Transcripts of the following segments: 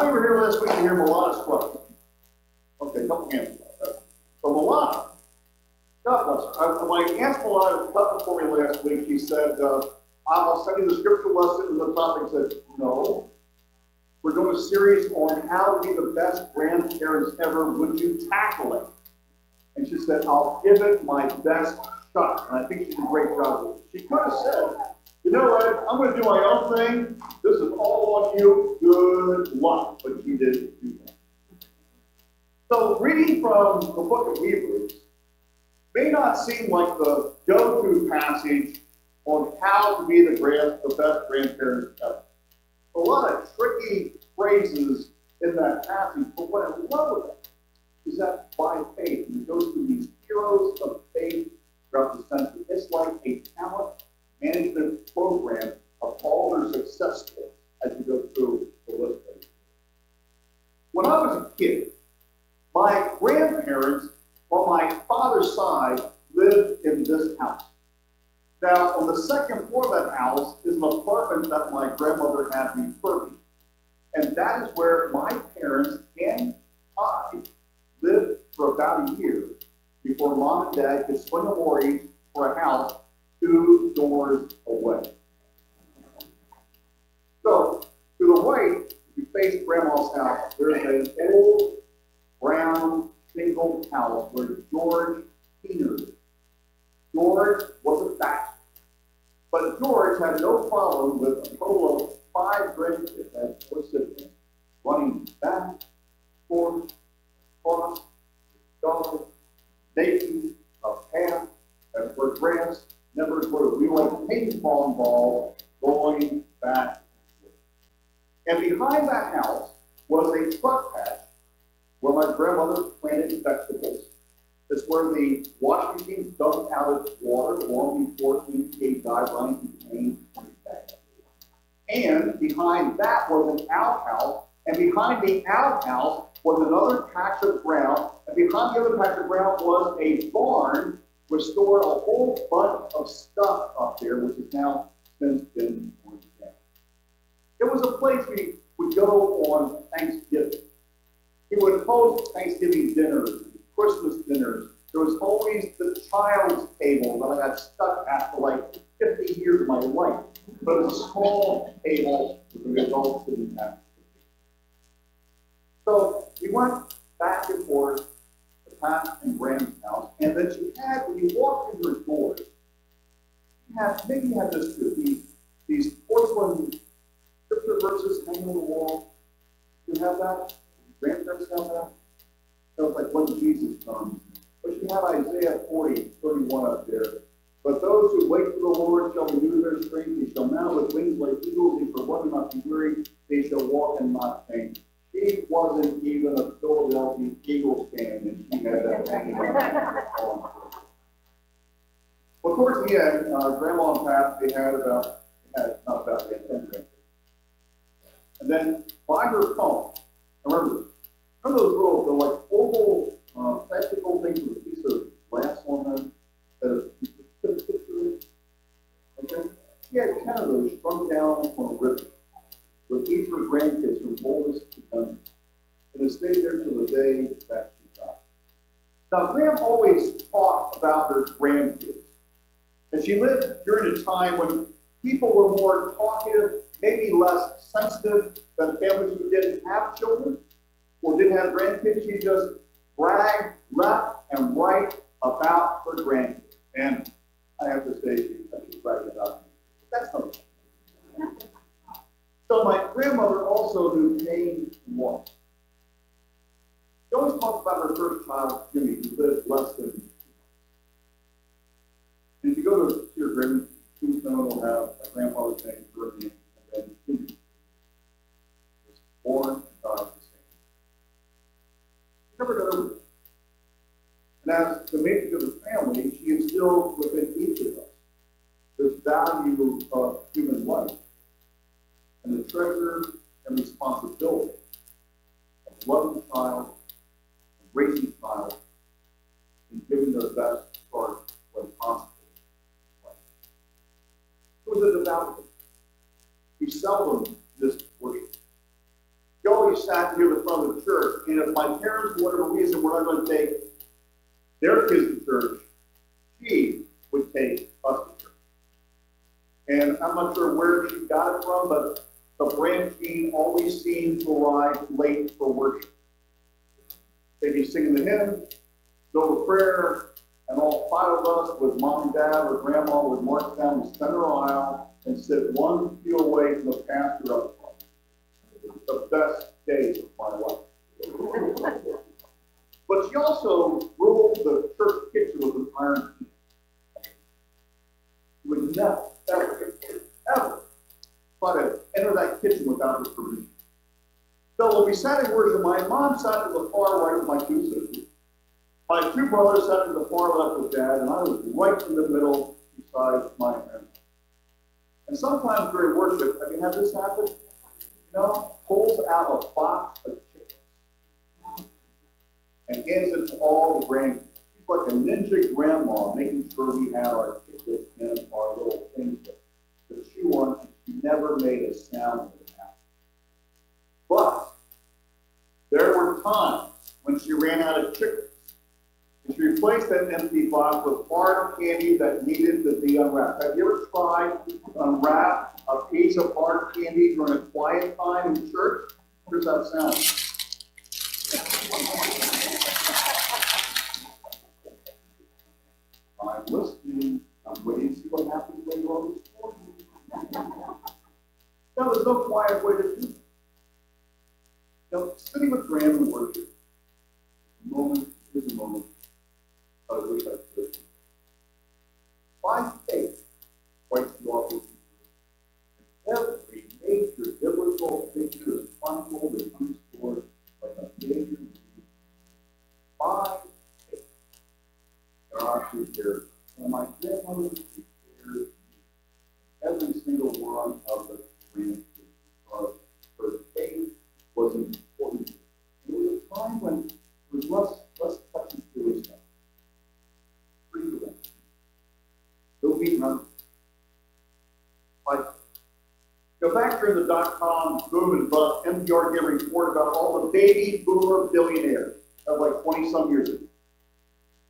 many were here last week to hear Milana's question? Okay, a couple hands. So Milana, God bless her. When I asked Milana to come for me last week, she said, I'll send you the scripture lesson, and the topic said, no. We're doing a series on how to be the best grandparents ever. Would you tackle it? And she said, I'll give it my best shot. And I think she did a great job with it. She could have said, you know what, I'm going to do my own thing. This is all on you. Good luck. But she didn't do that. So reading from the book of Hebrews may not seem like the go-to passage on how to be the best grandparents ever. A lot of tricky phrases in that passage, but what I love about it is that by faith, and it goes through these heroes of faith throughout the century. It's like a talent management program of all their success stories as you go through the list. When I was a kid, my grandparents on my father's side lived in this house. Now, on the second floor of that house is an apartment that my grandmother had refurbished. And that is where my parents and I lived for about a year before Mom and Dad could swing a mortgage for a house 2 doors away. So, to the right, if you face Grandma's house, there's an old brown single house where George Keener lived. George was a bachelor. But George had no problem with a total of 5 grandkids as 4 siblings, running back, forth, across, dog, naked, a path, and for grass, never sort of we like ping pong ball going back and forth. And behind that house was a truck patch where my grandmother planted vegetables. It's where the washing machine dumped out its water long before EPA guidelines became that. And behind that was an outhouse, and behind the outhouse was another patch of ground, and behind the other patch of ground was a barn which stored a whole bunch of stuff up there, which has now since been torn down. It was a place we would go on Thanksgiving. We would host Thanksgiving dinners, Christmas dinners. There was always the child's table that I got stuck at for like 50 years of my life. But it was a small table with the adults sitting at. So we went back and forth to Pat and Brandt's house, and then she had, when you walked into her doors, maybe you had this too, these porcelain scripture verses hanging on the wall. Do you have that? Grandparents have that? It was like when Jesus comes. But you have Isaiah 40:31 up there. But those who wait for the Lord shall renew their strength. They shall mount with wings like eagles. They shall run and not be weary. They shall walk and not faint. She wasn't even a Philadelphia Eagles fan, and she had that hanging on. Well, of course, we had Grandma and Pat. They had not about 10 grandkids. And then by her phone, remember those little, they're like oval practical things with a piece of glass on them that you could put a picture in? Okay? She had 10 of those strung down on a ribbon with each of her grandkids from oldest to youngest. And it stayed there till the day that she died. Now, Graham always talked about her grandkids. And she lived during a time when people were more talkative, maybe less sensitive than families who didn't have children or didn't have grandkids. She just bragged left and right about her grandkids. And I have to say, she's bragging about me. That's no thing. So my grandmother also knew pain and loss. She always talked about her first child, Jimmy, who lived less than 2 months. And if you go to your grandmother's tombstone, will have a grandfather's name, her name, and then Jimmy was born and died the same. She never got over it. And as the matriarch of the family, she instilled within each of us this value of human life and the treasure and responsibility of loving a child, of raising a child, and giving their best for when possible. It was a devout. We seldom missed worship. She always always sat near the front of the church, and if my parents, for whatever reason, were not going to take their kids to church, she would take us to church. And I'm not sure where she got it from, but the Brandt team always seemed to arrive late for worship. They'd be singing the hymn, go to prayer, and all 5 of us with mom and dad or grandma would march down the center aisle and sit 1 pew away from the pastor up front. It was the best days of my life. But she also ruled the church kitchen with an iron key. She would never, ever try to enter that kitchen without her permission. So when we sat in worship, my mom sat to the far right with my 2 sisters. My 2 brothers sat to the far left with Dad, and I was right in the middle beside my grandma. And sometimes during worship, have you had this happen? You know, pulls out a box of chickens and hands it to all the grandkids. She's like a ninja grandma, making sure we had our tickets and our little things to chew on, and she never made a sound with it out. But there were times when she ran out of chickens, and she replaced that empty box with hard candy that needed to be unwrapped. Have you ever tried to unwrap a piece of hard candy during a quiet time in church? What does that sound? I'm listening. I'm waiting to see what happens later on this morning. No, there's no quiet way to do it. You know, sitting with Graham in worship, here's a moment. I wish I could. By faith, writes the author, every major biblical figure is chronicled and restored like a major need. By faith, there are 2 characters. And my grandmother prepared every single one of the grandkids because her faith was important. It was a time when it was less touchy feely stuff. They'll be remembered. Like, go back during the .com boom and bust, NPR gave a report about all the baby boomer billionaires of like 20-some years ago.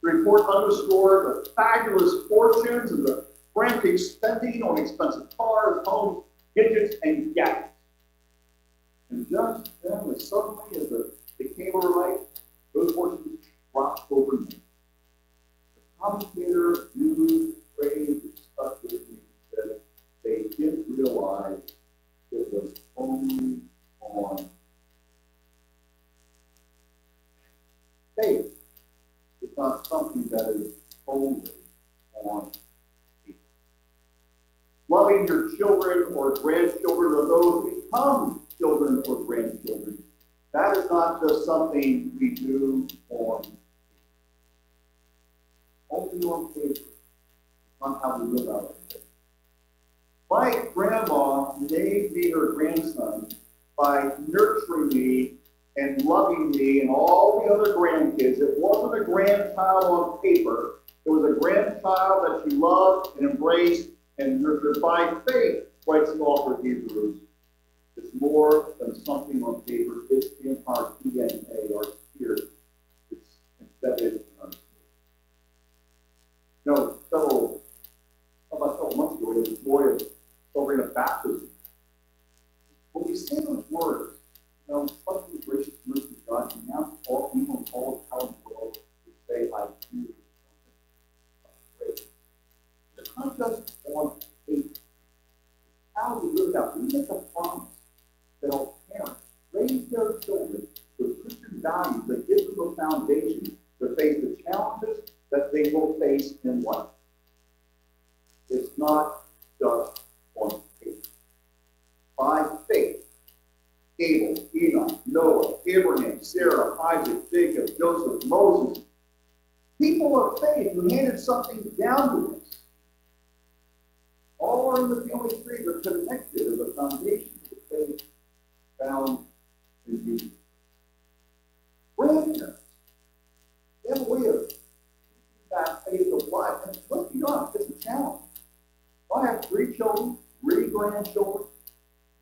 The report underscored the fabulous fortunes and the frantic spending on expensive cars, homes, gadgets, and gadgets. And just then, as suddenly as it came overnight, those fortunes dropped overnight. The commentator used the phrase that stuck with me, that they didn't realize it was only on faith. It's not something that is only on people. Loving your children or grandchildren or those who become children or grandchildren, that is not just something we do on only on paper. It's not how we live out our faith. My grandma named me her grandson by nurturing me and loving me and all the other grandkids. It wasn't a grandchild on paper. It was a grandchild that she loved and embraced and nurtured by faith, writes the author of Hebrews. It's more than something on paper. It's in our DNA, our spirit. It's embedded in our spirit. You know, several months ago, there was a joy of celebrating a baptism. When we say those words, you know, trust in the gracious mercy of God, and now all people in all the power of the world to say, I do something great. It's not just on paper. It's how we live it out. We make a promise that our parents raise their children with Christian values that give them a foundation to face the challenges that they will face in life. It's not just on paper. By faith, Abel, Enoch, Noah, Abraham, Sarah, Isaac, Jacob, Joseph, Moses, people of faith who handed something down to us, all are in the family tree, but connected as a foundation of the faith found in Jesus. Grandparents, they have a way of keeping that faith alive. And let's be honest, it's a challenge. I have 3 children, 3 grandchildren.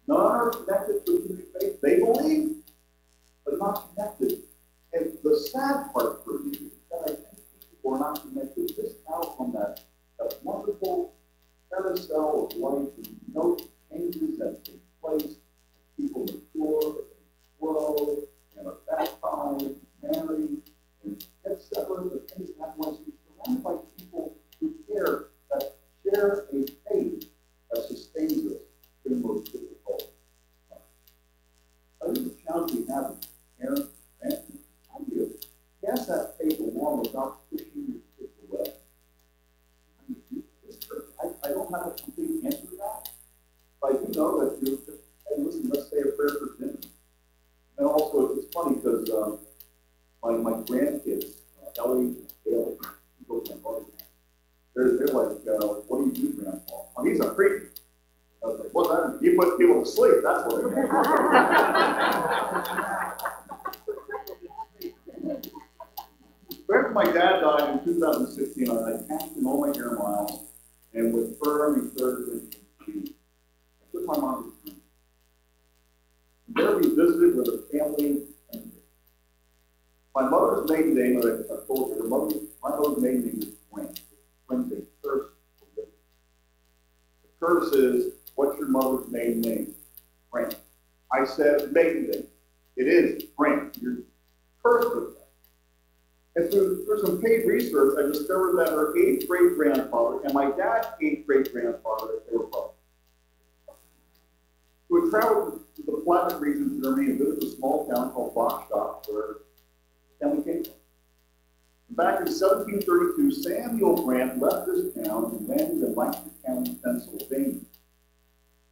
None are connected to the faith. They believe, not connected. And the sad part for me is that I think people are not connected just out on that wonderful carousel of life and no changes that take place. People mature, grow, and are baptized, married, and get separate, the things that happen. You're surrounded by people who care, that share a faith that sustains us in the most difficult times. I think the challenge we have as parents, grandparents, how do you pass that faith along without pushing your kids away? How do you do this? I don't have a complete answer to that, but I do know that you're just, hey, listen, let's say a prayer for dinner. And also, it's funny because my grandkids, Lely and Lely, they're like, what do you do, Grandpa? Oh, he's a preacher. I was like, what's that? You put people to sleep, that's what it is. After my dad died in 2016, I cashed in all my air miles, and with firm encouragement from me, I took my mom to the there we visited with a family. My mother's maiden name, I told you, my mother's maiden name is Brandt. Brings a curse with it. The curse is, what's your mother's maiden name? Brandt. I said maiden name. It is Brandt. You're cursed with that. And through some paid research, I discovered that her 8th great-grandfather and my dad's 8th great-grandfather, they were brothers, who had traveled to the Platte region of Germany and visited a small town called Bachstadt, where the family came from. Back in 1732, Samuel Brandt left this town and landed in Lancaster County, Pennsylvania.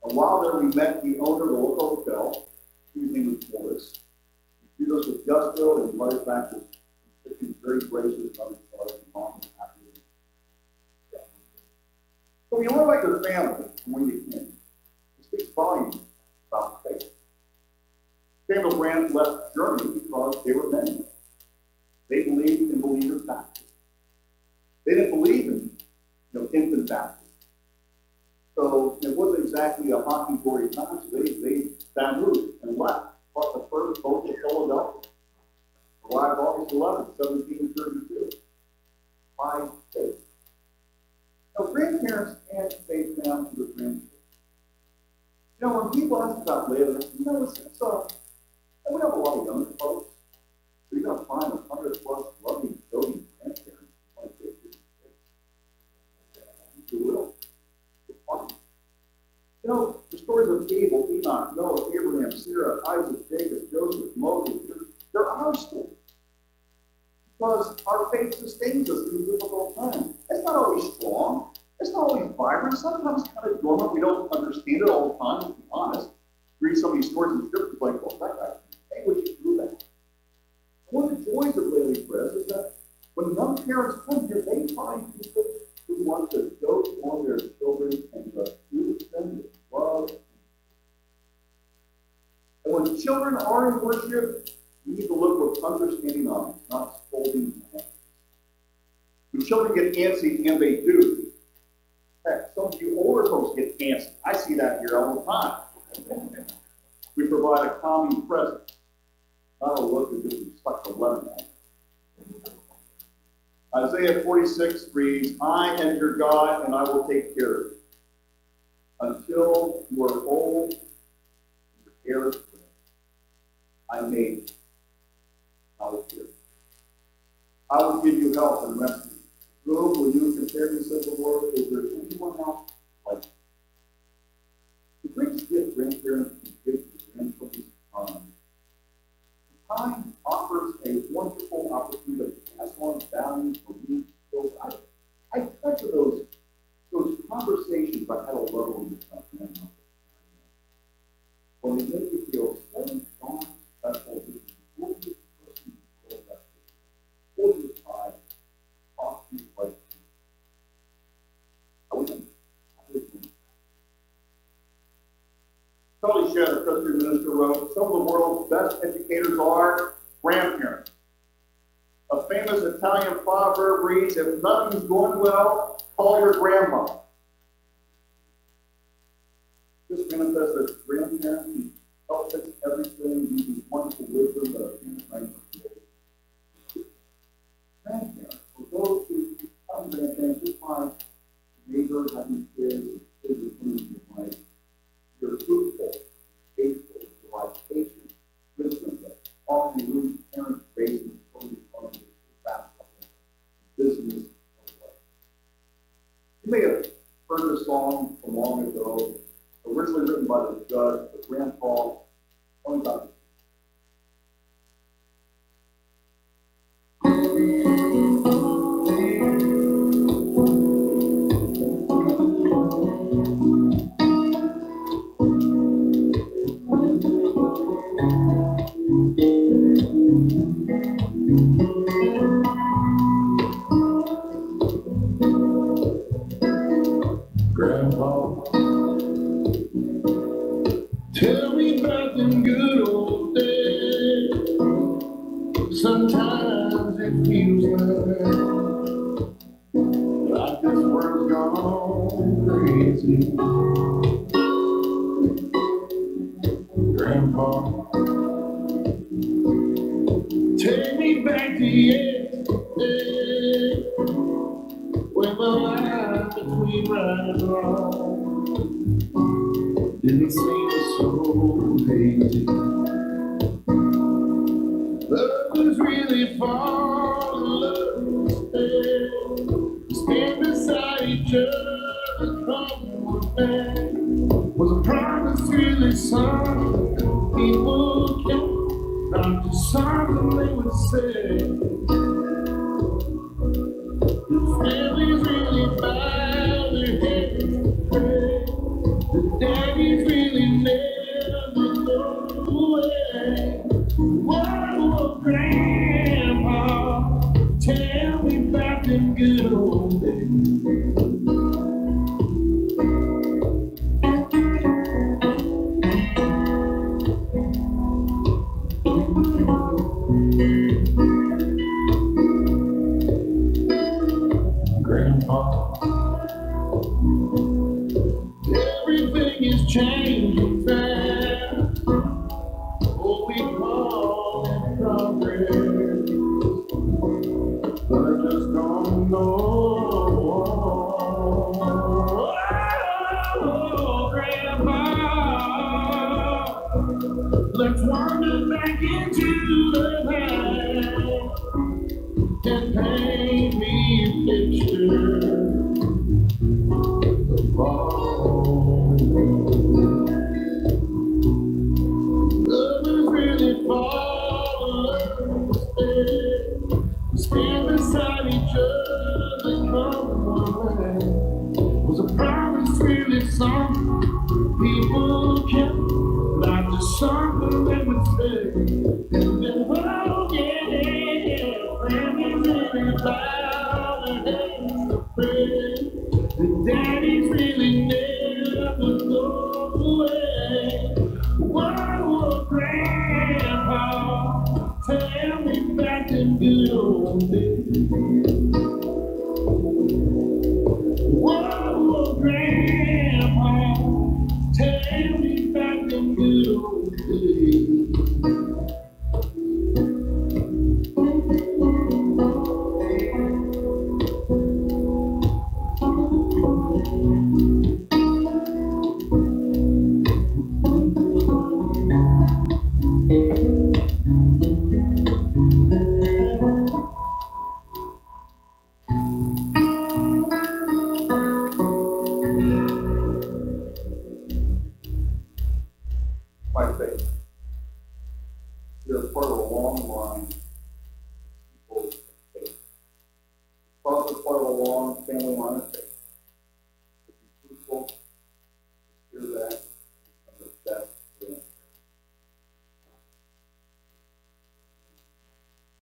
And while there, we met the owner of the local hotel, whose name was Morris. He treated us with gusto and invited back to he was very gracious about his father and mom was happy with him. Yeah. So you learn like your family from where you came. It speaks volumes about faith. Samuel Brandt left Germany because they were men. They believed in believer baptism. They didn't believe in infant baptism. So it wasn't exactly a honky-dory time. So they moved and left. Bought the first boat to Philadelphia. Arrived August 11, 1732. By faith. Now, grandparents hand faith down to the grandchildren. When people ask about Lely, we have a lot of younger folks. So you're going to find 100 plus loving, doting grandparents who want to take your faith. You will. It's fun. The stories of Abel, Enoch, Noah, Abraham, Sarah, Isaac, Jacob, Joseph, Moses, they're our stories. Because our faith sustains us in difficult times. It's not always strong. It's not always vibrant. Sometimes it's kind of dormant. We don't understand it all the time, to be honest. Read some of these stories in Scripture, like, well, that guy, hey, would you do that? One of the joys of Lely Press is that when young parents come here, they find people who want to dote on their children and to do them with love. And when children are in worship, you need to look with understanding eyes, not scolding hands. When children get antsy, and they do, heck, some of you older folks get antsy. I see that here all the time. We provide a calming presence, not a look as if we stuck a lemon at it. Isaiah 46 reads, I am your God, and I will take care of you. Until you are old, your hair is gray. I made you. I will care. I will give you help and rescue. Whom will you compare me, says the Lord? Is there anyone else like you? The greatest gift grandparents can give to grandchildren is time. Time offers a wonderful opportunity to pass on values, beliefs, skills. I treasure those conversations I had alone with my grandmother. When they make you feel so strong, special, Charlie Shedd, the Presbyterian minister, wrote, some of the world's best educators are grandparents. A famous Italian proverb reads, if nothing's going well, call your grandma. This manifests as grandparents who help fix everything using one wonderful wisdom that our parents might have. Grandparents, for those who have grandparents, just like neighbors having kids are coming into your life, you're fruitful, faithful, you provide patience, wisdom that often eludes parents raising children from the fast business of life. You may have heard this song from long ago, originally written by the judge, but Grandpa, only about Grandpa, tell me about them good old days. Sometimes it feels like this world's gone crazy. Grandpa, take me back to yesterday, when the line between right and wrong didn't seem so hazy. Love was really fall in love, stand beside each other, come one day. Was a promise really something people kept, not just something they would say. The families really bow their heads to pray. The daddies really never go away. Whoa, Grandpa, tell me about them good old days. Grandpa, everything is changing fast. Oh, we call it progress, but I just don't know. Oh, Grandpa, let's wander back into the past and paint me a picture of all. Lovers really fall in love, stand beside each other, come one way. Was a promise really something people kept, not just something they would say. And then, oh yeah, families really bow their heads to pray. The daddies really never go away. Whoa, Grandpa, tell me back in good old days. Whoa, Grandpa, tell me back in good old days. by faith. They're part of a long line of people of faith. Because they're part of a long family line of faith.